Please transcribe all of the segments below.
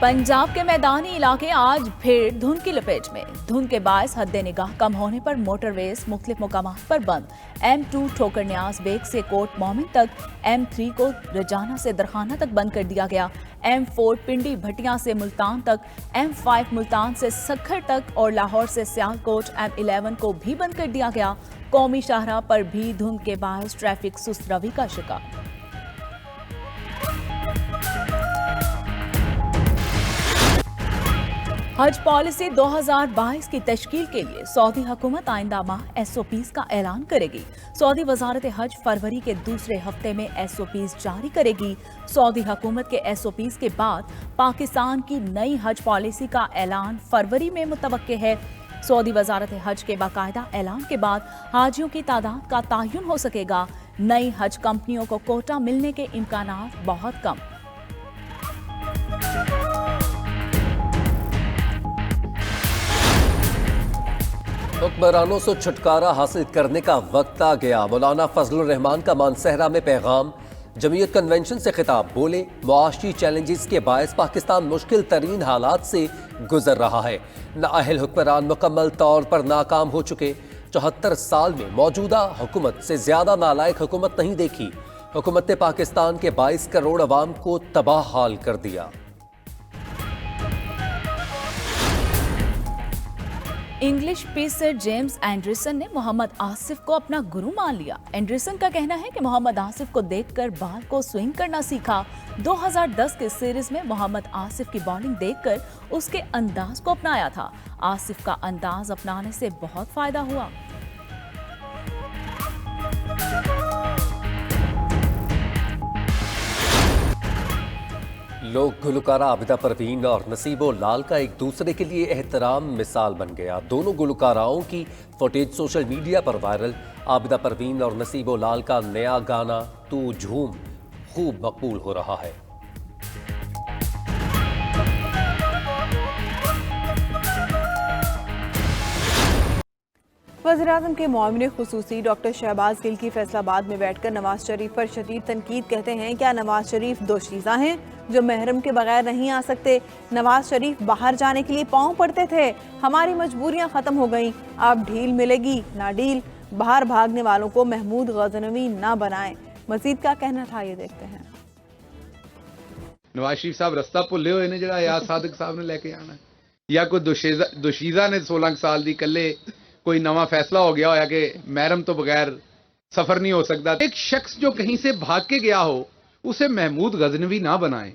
पंजाब के मैदानी इलाके आज फिर धुंध की लपेट में। धुंध के बायस हद निगाह कम होने पर मोटरवेज मुख्तलिफ मुकामात पर बंद। M2 ठोकर न्याज बेग से कोट मोमिन तक, M3 को रजाना से दरखाना तक बंद कर दिया गया। M4 पिंडी भटिया से मुल्तान तक, M5 मुल्तान से सखर तक और लाहौर से सियालकोट M11 को भी बंद कर दिया गया। कौमी शाहराह पर भी धुंध के बायस ट्रैफिक सुस्त रवि का शिकार। हज पॉलिसी 2022 की तश्कील के लिए सऊदी हुकूमत आइंदा माह SOPs का ऐलान करेगी। सऊदी वजारत हज फरवरी के दूसरे हफ्ते में SOPs जारी करेगी। सऊदी हुकूमत के SOPs के बाद पाकिस्तान की नई हज पॉलिसी का ऐलान फरवरी में मुतवक्के है। सऊदी वजारत हज के बाकायदा ऐलान के बाद हाजियों की तादाद का तयन हो सकेगा। नई हज कंपनियों को कोटा मिलने के इम्कानात बहुत कम। हुक्मरानों से छुटकारा हासिल करने का वक्त आ गया। मौलाना फजलुर रहमान का मानसहरा में पैगाम। जमीयत कन्वेंशन से खिताब, बोले मुआशी चैलेंजेस के बायस पाकिस्तान मुश्किल तरीन हालात से गुजर रहा है। नाअहल हुक्मरान मुकम्मल तौर पर नाकाम हो चुके। 74 साल में मौजूदा हुकूमत से ज्यादा नालायक हुकूमत नहीं देखी। हुकूमत ने पाकिस्तान के 22 करोड़ अवाम को तबाह हाल कर दिया। इंग्लिश पेसर जेम्स एंडरसन ने मोहम्मद आसिफ को अपना गुरु मान लिया। एंडरसन का कहना है कि मोहम्मद आसिफ को देखकर बाल को स्विंग करना सीखा। 2010 के सीरीज में मोहम्मद आसिफ की बॉलिंग देखकर उसके अंदाज को अपनाया था। आसिफ का अंदाज अपनाने से बहुत फायदा हुआ। लोग गुलकारा आबिदा परवीन और नसीबो लाल का एक दूसरे के लिए एहतराम मिसाल बन गया। दोनों गुलकाराओं की फुटेज सोशल मीडिया पर वायरल। आबिदा परवीन और नसीबो लाल का नया गाना तू झूम खूब मकबूल हो रहा है। वज़ीर-ए-आज़म के मुआविन खुसूसी डॉक्टर शहबाज गिल की फैसलाबाद में बैठकर नवाज शरीफ पर शदीद तनकीद। कहते हैं क्या नवाज शरीफ दोशीज़ा हैं जो महरम के बगैर नहीं आ सकते? नवाज शरीफ बाहर जाने के लिए पाँव पड़ते थे। हमारी मजबूरियां ख़त्म हो गईं, अब ढील मिलेगी ना डील। बाहर भागने वालों को महमूद गजनवी ना बनाएं। मजीद क्या कहना था, ये देखते हैं। नवाज शरीफ साहब रस्ता भुले हुए ने जिहड़ा याद सादिक साहब ने लेके आना, या कोई दोशीज़ा ने 16 साल दी कल्ले कोई नवा फैसला हो गया होया कि महरम तो बगैर सफर नहीं हो सकता। एक शख्स जो कहीं से भाग के गया हो उसे महमूद गजनवी ना बनाएं।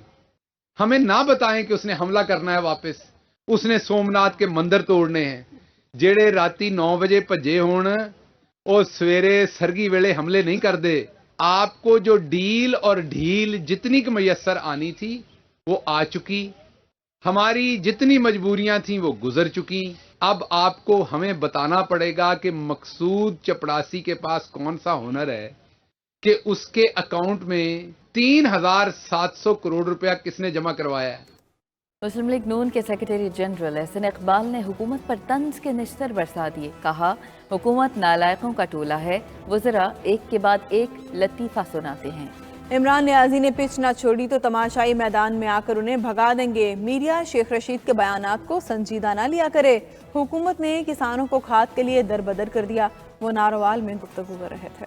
हमें ना बताएं कि उसने हमला करना है वापस, उसने सोमनाथ के मंदिर तोड़ने हैं। जेड़े राती 9 बजे भजे होण और सवेरे सरगी वेले हमले नहीं करते। आपको जो डील और ढील जितनी की मयसर आनी थी वो आ चुकी। हमारी जितनी मजबूरियां थी वो गुजर चुकी। अब आपको हमें बताना पड़ेगा कि मकसूद चपड़ासी के पास कौन सा हुनर है कि उसके अकाउंट में 3700 करोड़ रुपया किसने जमा करवाया है। मुस्लिम लीग नून के सेक्रेटरी जनरल एहसन इकबाल ने हुकूमत पर तंज के निश्तर बरसा दिए। कहा हुकूमत नालायकों का टोला है, वज़रा एक के बाद एक लतीफ़ा सुनाते हैं। इमरान नियाजी ने पिच न छोड़ी तो तमाशाई मैदान में आकर उन्हें भगा देंगे। मीडिया शेख रशीद के बयानात को संजीदा न लिया करे। हुकूमत ने किसानों को खाद के लिए दरबदर कर दिया। वो नारोवाल में गुफ्तगू कर रहे थे।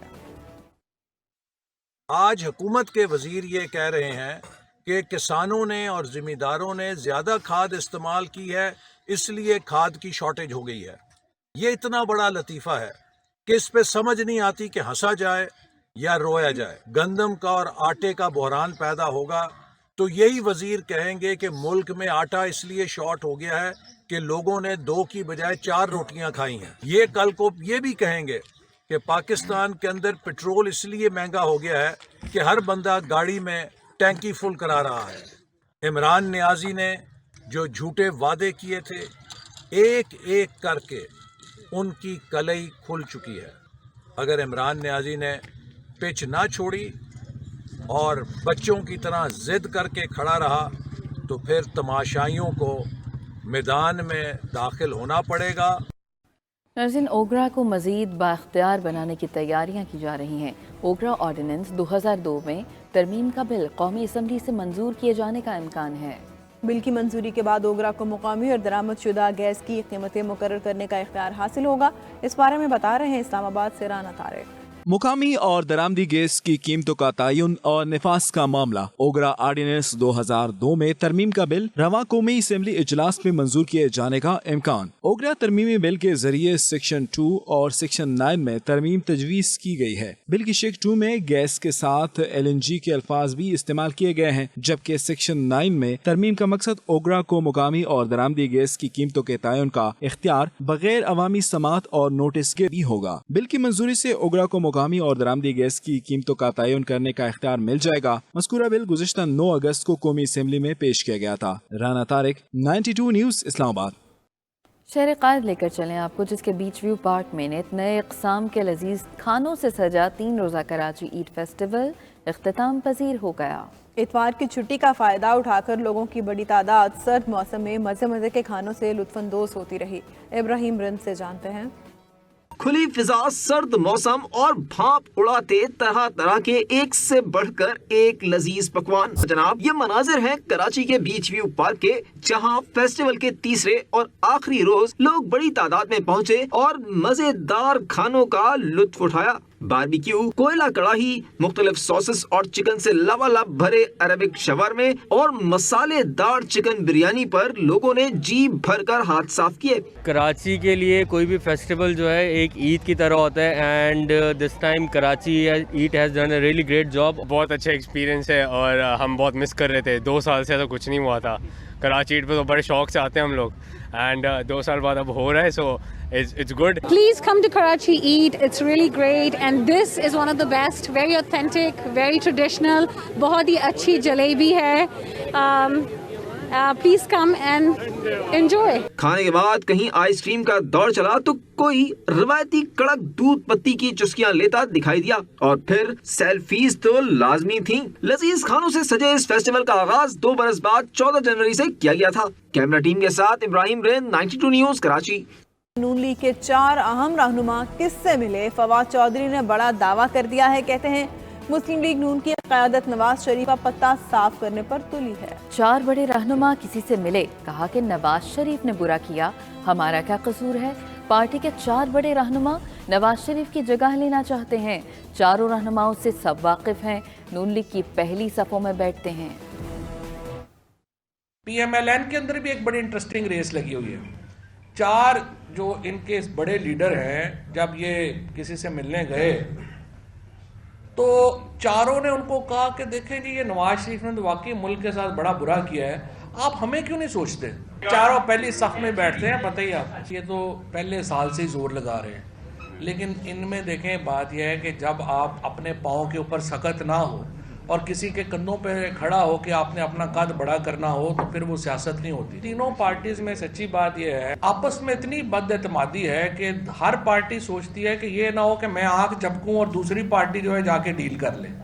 आज हुकूमत के वजीर ये कह रहे हैं कि किसानों ने और जिम्मेदारों ने ज्यादा खाद इस्तेमाल की है, इसलिए खाद की शॉर्टेज हो गई है। ये इतना बड़ा लतीफा है कि इस पे समझ नहीं आती कि हंसा जाए या रोया जाए। गंदम का और आटे का बहरान पैदा होगा तो यही वजीर कहेंगे कि मुल्क में आटा इसलिए शॉर्ट हो गया है कि लोगों ने 2 की बजाय 4 रोटियां खाई हैं। ये कल को ये भी कहेंगे कि पाकिस्तान के अंदर पेट्रोल इसलिए महंगा हो गया है कि हर बंदा गाड़ी में टैंकी फुल करा रहा है। इमरान नियाजी ने जो झूठे वादे किए थे, एक एक करके उनकी कलई खुल चुकी है। अगर इमरान नियाजी ने पिच ना छोड़ी और बच्चों की तरह जिद करके खड़ा रहा तो फिर तमाशाइयों को मैदान में दाखिल होना पड़ेगा। नाज़रीन, ओगरा को मज़ीद बाख्तियार बनाने की तैयारियां की जा रही हैं। ओगरा ऑर्डिनेंस 2002 में तरमीम का बिल कौमी असम्बली से मंजूर किए जाने का इम्कान है। بل کی منظوری کے بعد اوگرا کو مقامی اور درآمد شدہ گیس کی قیمتیں مقرر کرنے کا اختیار حاصل ہوگا. اس بارے میں بتا رہے ہیں اسلام آباد سے رانا طارق. مقامی اور درآمدی گیس کی قیمتوں کا تعین اور نفاذ کا معاملہ اوگرا آرڈیننس 2002 میں ترمیم کا بل رواں قومی اسمبلی اجلاس میں منظور کیے جانے کا امکان. اوگرا ترمیمی بل کے ذریعے سیکشن 2 اور سیکشن 9 میں ترمیم تجویز کی گئی ہے. بل کی شق 2 میں گیس کے ساتھ LNG کے الفاظ بھی استعمال کیے گئے ہیں، جبکہ سیکشن 9 میں ترمیم کا مقصد اوگرا کو مقامی اور درآمدی گیس کی قیمتوں کے تعین کا اختیار بغیر عوامی سماعت اور نوٹس کے بھی ہوگا. بل کی منظوری سے اوگرا کو مقامی اور درآمدی گیس کی قیمتوں کا تعین کرنے کا اختیار مل جائے گا. مذکورہ بل گزشتہ 9 اگست کو قومی اسمبلی میں پیش کیا گیا تھا. رانا طارق، 92 نیوز، اسلام آباد. شہر قائد لے کر چلیں آپ کو، جس کے بیچ ویو پارک میں نئے اقسام کے لذیذ کھانوں سے سجا 3 روزہ کراچی ایٹ فیسٹیول اختتام پذیر ہو گیا. اتوار کی چھٹی کا فائدہ اٹھا کر لوگوں کی بڑی تعداد سرد موسم میں مزے کے کھانوں سے لطف اندوز ہوتی رہی. ابراہیم رند سے جانتے ہیں. کھلی فضا، سرد موسم اور بھاپ اڑاتے طرح طرح کے ایک سے بڑھ کر ایک لذیذ پکوان. جناب، یہ مناظر ہیں کراچی کے بیچ ویو پارک کے، جہاں فیسٹیول کے تیسرے اور آخری روز لوگ بڑی تعداد میں پہنچے اور مزیدار کھانوں کا لطف اٹھایا. باربیکیو، کوئلہ کڑاہی، مختلف سوسز اور چکن سے لبالب بھرے عربک شاورمے اور مسالے دار چکن بریانی پر لوگوں نے جی بھر کر ہاتھ صاف کیے. کراچی کے لیے کوئی بھی فیسٹیول جو ہے ایک عید کی طرح ہوتا ہے، and this time Karachi eat has done a really great job. بہت اچھا ایکسپیرینس ہے اور ہم بہت مس کر رہے تھے. 2 سال سے ایسا کچھ نہیں ہوا تھا. کراچی ایٹ پہ تو بڑے شوق سے آتے ہیں ہم لوگ، اینڈ 2 سال بعد اب ہو رہا ہے، سو it's good. Please come to Karachi Eat. It's really great and this is one of the best. Very authentic, very traditional. بہت ہی اچھی جلیبی ہے. Please come and enjoy. کھانے کے بعد کہیں آئس کریم کا دور چلا تو کوئی روایتی کڑک دودھ پتی کی چسکیاں لیتا دکھائی دیا، اور پھر سیلفیز تو لازمی تھیں. لذیذ کھانوں سے سجے اس فیسٹیول کا آغاز 2 برس بعد 14 جنوری سے کیا گیا تھا. کیمرہ ٹیم کے ساتھ ابراہیم رین، 92 نیوز، کراچی. نون لیگ کے 4 اہم رہنما کس سے ملے؟ فواد چودھری نے بڑا دعویٰ کر دیا ہے. کہتے ہیں مسلم لیگ نون کی قیادت نواز شریف کا پتہ صاف کرنے پر تلی ہے. 4 بڑے رہنما کسی سے ملے، کہا کہ نواز شریف نے برا کیا، ہمارا کیا قصور ہے. پارٹی کے 4 بڑے رہنما نواز شریف کی جگہ لینا چاہتے ہیں. 4 رہنماؤں سے سب واقف ہیں، نون لیگ کی پہلی صفوں میں بیٹھتے ہیں. PMLN کے اندر بھی ایک بڑی انٹرسٹنگ ریس لگی ہوئی ہے. 4 جو ان کے بڑے لیڈر ہیں، جب یہ کسی سے ملنے گئے تو 4 نے ان کو کہا کہ دیکھیں جی، یہ نواز شریف نے تو واقعی ملک کے ساتھ بڑا برا کیا ہے، آپ ہمیں کیوں نہیں سوچتے. 4 پہلی صف میں بیٹھتے ہیں. پتہ ہی آپ، یہ تو پہلے سال سے ہی زور لگا رہے ہیں، لیکن ان میں دیکھیں بات یہ ہے کہ جب آپ اپنے پاؤں کے اوپر سخت نہ ہو اور کسی کے کندھوں پہ کھڑا ہو کہ آپ نے اپنا قد بڑا کرنا ہو تو پھر وہ سیاست نہیں ہوتی. تینوں پارٹیز میں سچی بات یہ ہے، آپس میں اتنی بد اعتمادی ہے کہ ہر پارٹی سوچتی ہے کہ یہ نہ ہو کہ میں آنکھ جھپکوں اور دوسری پارٹی جو ہے جا کے ڈیل کر لے.